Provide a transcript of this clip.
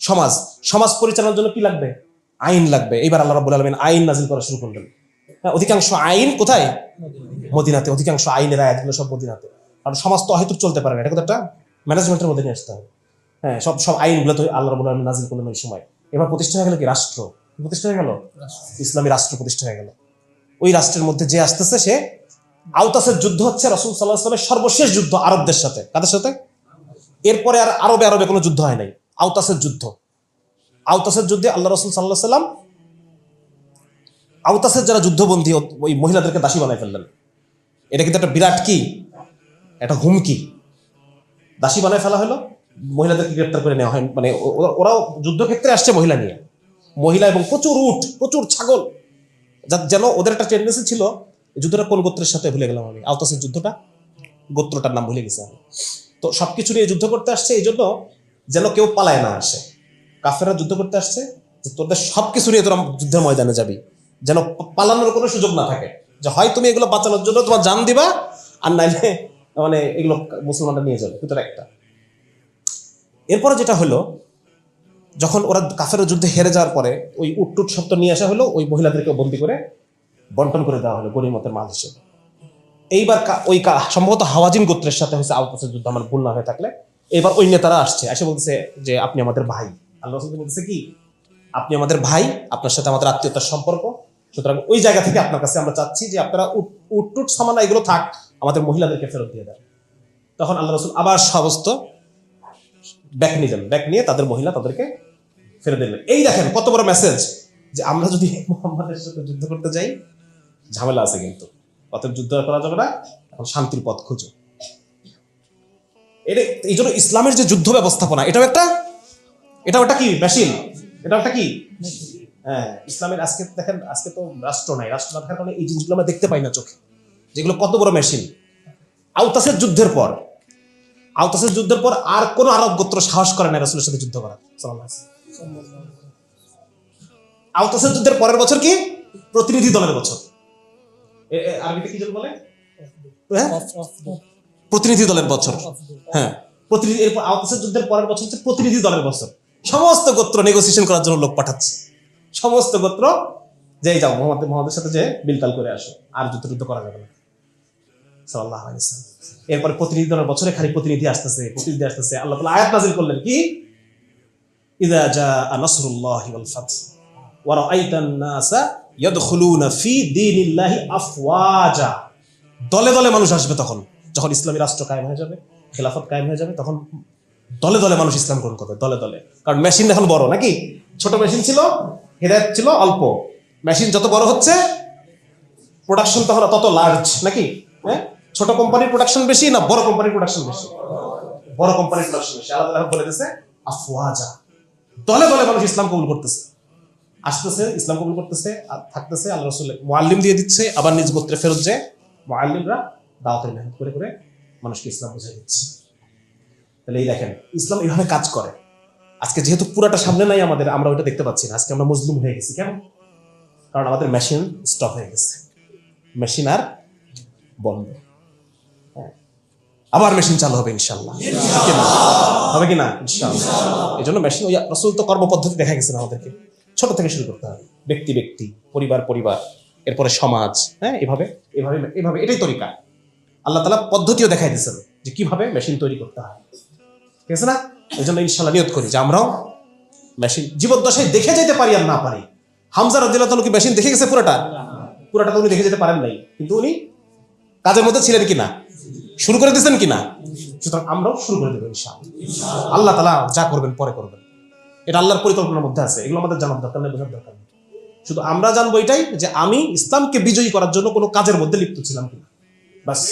সমাজ সমাজ পরিচালনার জন্য কি লাগবে? আইন লাগবে। এইবার আল্লাহ রাব্বুল আলামিন আইন নাজিল করা শুরু করলেন। অধিকাংশ আইন কোথায়? মদিনাতে। অধিকাংশ আইনের আয়াতগুলো সব মদিনাতে। কারণ সমাজ তো অহেতুক চলতে পারে না, এটা কিন্তু একটা ম্যানেজমেন্টের মধ্যে নিয়ে আসতে হবে। হ্যাঁ, সব সব আইনগুলো তো আল্লাহ রাব্বুল আলামিন নাজিল করলেন ওই সময়। এবার প্রতিষ্ঠা হয়ে গেল কি? রাষ্ট্র প্রতিষ্ঠা হয়ে গেল, ইসলামী রাষ্ট্র প্রতিষ্ঠা হয়ে গেল। ওই রাষ্ট্রের মধ্যে যে আসতেছে সে আওতাসের যুদ্ধ হচ্ছে রাসূল সাল্লাল্লাহু আলাইহি ওয়াসাল্লামের সর্বশেষ যুদ্ধ আরবদের সাথে। কাদের সাথে? এরপরে আর আরবে কোনো যুদ্ধ হয় নাই। আওতাসের যুদ্ধ। আওতাসের যুদ্ধে আল্লাহ রাসূল সাল্লাল্লাহু আলাইহি ওয়াসাল্লাম আওতাসের যারা যুদ্ধবন্দী ওই মহিলাদেরকে দাসী বানায় ফেললেন। এটা কিন্তু একটা বিরাট কি, একটা হুমকি। দাসী বানায় ফেলা হলো, মহিলাদেরকে গ্রেপ্তার করে নেওয়া হয়। মানে ওরাও যুদ্ধক্ষেত্রে আসছে মহিলা নিয়ে, মহিলা এবং প্রচুর উট, প্রচুর ছাগল। যেন ওদের একটা টেন্ডেন্সি ছিল, যুদ্ধটা কোন গোত্রের সাথে ভুলে গেলাম আমি, আওতাসের যুদ্ধটা, গোত্রটার নাম ভুলে গেছে আমি। তো সবকিছু নিয়ে যুদ্ধ করতে আসছে এই জন্য যেন কেউ পালায় না আসে। কাফেররা যুদ্ধ করতে আসছে যে তোদের সবকিছু নিয়ে তোরা যুদ্ধের ময়দানে যাবি, যেন পালানোর কোনো সুযোগ না থাকে। যে হয় তুমি এগুলো বাঁচানোর জন্য তোমার জান দিবা, আর নাইলে মানে এগুলো মুসলমানরা নিয়ে যাবে, দুটোর একটা। এরপরে যেটা হলো, যখন ওরা কাফের যুদ্ধে হেরে যাওয়ার পরে ওই উটটুট সব তো নিয়ে আসা হলো, ওই মহিলাদেরকে বন্দি করে বন্টন করে দেওয়া হলো গনিমতের মাল হিসেবে। এইবার ওই সম্ভবত হাওয়াজিন গোত্রের সাথে হয়েছে আওতাসের যুদ্ধ, আমার ভুল না হয়ে থাকলে। এবার ওই নেতারা আসছে, এসে বলতেছে যে আপনি আমাদের ভাই। আল্লাহ রাসূল বলতেছে কি, আপনি আমাদের ভাই, আপনার সাথে আমাদের আত্মীয়তার সম্পর্ক, সুতরাং ওই জায়গা থেকে আপনার কাছে আমরা চাচ্ছি যে আপনারা উটটুট সামানা এগুলো থাক, আমাদের মহিলাদেরকে ফেরত দিয়ে দেন। তখন আল্লাহ রাসূল আবার সমস্ত ব্যাক নিলেন, ব্যাক নিয়ে তাদের মহিলা তাদেরকে ফেরত দিলেন। এই দেখেন কত বড় মেসেজ, যে আমরা যদি মুহাম্মাদের সাথে যুদ্ধ করতে যাই ঝামেলা আছে, কিন্তু অতএব যুদ্ধ করা যাবে না, এখন শান্তির পথ খুঁজো। এটা এই জন্য ইসলামের যে যুদ্ধ ব্যবস্থাপনা, এটাও একটা কি মেশিন, এটা একটা কি। হ্যাঁ, ইসলামের আজকে দেখেন, আজকে তো রাষ্ট্র নাই, রাষ্ট্র না থাকার কারণে এই জিনিসগুলো আমরা দেখতে পাই না চোখে, যেগুলো কত বড় মেশিন। আওতাসের যুদ্ধের পর আর কোন আরব গোত্র সাহস করে না রাসূলের সাথে যুদ্ধ করার। আওতাসের যুদ্ধের পরের বছর কি? প্রতিনিধি দলের বছর। আরবিতে কি বলে? প্রতিনিধি দলের বছর। হ্যাঁ, প্রতিনিধি। এরপর আওতাসের যুদ্ধের পরের বছর হচ্ছে প্রতিনিধি দলের বছর। সমস্ত গোত্র নেগোসিয়েশন করার জন্য লোক পাঠাচ্ছে, সমস্ত গোত্র যে যাও মুহাম্মদের সাথে যে বিলতাল করে আসো, আর যুদ্ধ করা যাবে না। সাল্লাল্লাহু আলাইহি ওয়াসাল্লাম। এরপরে প্রতিনিধি দলের বছরে খালি প্রতিনিধি আসতেছে। আল্লাহ তাআলা আয়াত নাযিল করলেন কি, ইযা জাআ নাসরুল্লাহি ওয়াল ফাতহ ওয়া রাআইতান নাসা ইয়াদখুলুনা ফি দীনিল্লাহি আফওয়াজা। দলে দলে মানুষ আসবে তখন, যখন ইসলামী রাষ্ট্র কায়েম হয়ে যাবে, খেলাফত কায়েম হয়ে যাবে, তখন দলে দলে মানুষ ইসলাম গ্রহণ করবে, দলে দলে। কারণ মেশিন এখন বড়, নাকি? ছোট মেশিন ছিল, হেদায়েত ছিল অল্প। মেশিন যত বড় হচ্ছে, প্রোডাকশন তখন তত লার্জ, নাকি? হ্যাঁ, ছোট কোম্পানির প্রোডাকশন বেশি না বড় কোম্পানির প্রোডাকশন বেশি? বড় কোম্পানির প্রোডাকশন বেশি। আল্লাহ তাআলা বলে দিয়েছে আফওয়াজা, দলে দলে মানুষ ইসলাম কবুল করতেছে, আসতেছে, ইসলাম কবুল করতেছে আর থাকতেছে। আল্লাহ রাসূল মুআল্লিম দিয়ে দিচ্ছে, আবার নিজ গোত্রে ফেরত যায় মুআল্লিমরা দাওয়াতের মেহনত করে করে মানুষকে ইসলাম বোঝাই দিচ্ছে। তাহলে এই দেখেন ইসলাম এইভাবে কাজ করে। আজকে যেহেতু পুরাটা সামনে নাই আমাদের, আমরা ওইটা দেখতে পাচ্ছি না। আজকে আমরা মজলুম হয়ে গেছি। কেন? কারণ আমাদের মেশিন স্টপ হয়ে গেছে, মেশিন আর বন্ধ। আবার মেশিন চালু হবে ইনশাআল্লাহ, হবে কিনা? ইনশাআল্লাহ। এই জন্য মেশিন, ওই রাসূল তো কর্মপদ্ধতি দেখা গেছে আমাদেরকে, ছোট থেকে শুরু করতে হবে। ব্যক্তি, পরিবার, এরপরে সমাজ। হ্যাঁ, এভাবে, এটাই তরিকা। আল্লাহ তাআলা পদ্ধতিও দেখাই দিয়েছেন যে কিভাবে মেশিন তৈরি করতে হয়, ঠিক আছে না? এই জন্য ইনশাআল্লাহ নিয়ত করি যে আমরাও মেশিন জীবদ্দশায় দেখে যেতে পারি আর না পারি। হামজা রাদিয়াল্লাহু তাআলা কি মেশিন দেখে গেছে পুরোটা তো উনি দেখে যেতে পারেন নাই, কিন্তু উনি কাজের মধ্যে ছিলেন কিনা, শুরু করে দিয়েছেন কিনা। সুতরাং আমরাও শুরু করে দেবো ইনশাআল্লাহ। আল্লাহ তাআলা যা করবেন পরে করবেন, এটা আল্লাহর পরিকল্পনার মধ্যে আছে। এগুলো আমাদের জানার দরকার নেই, বোঝার দরকার নেই। শুধু আমরা জানবো এটাই যে আমি ইসলামকে বিজয়ী করার জন্য কোনো কাজের মধ্যে লিপ্ত ছিলাম কিনা, বাস।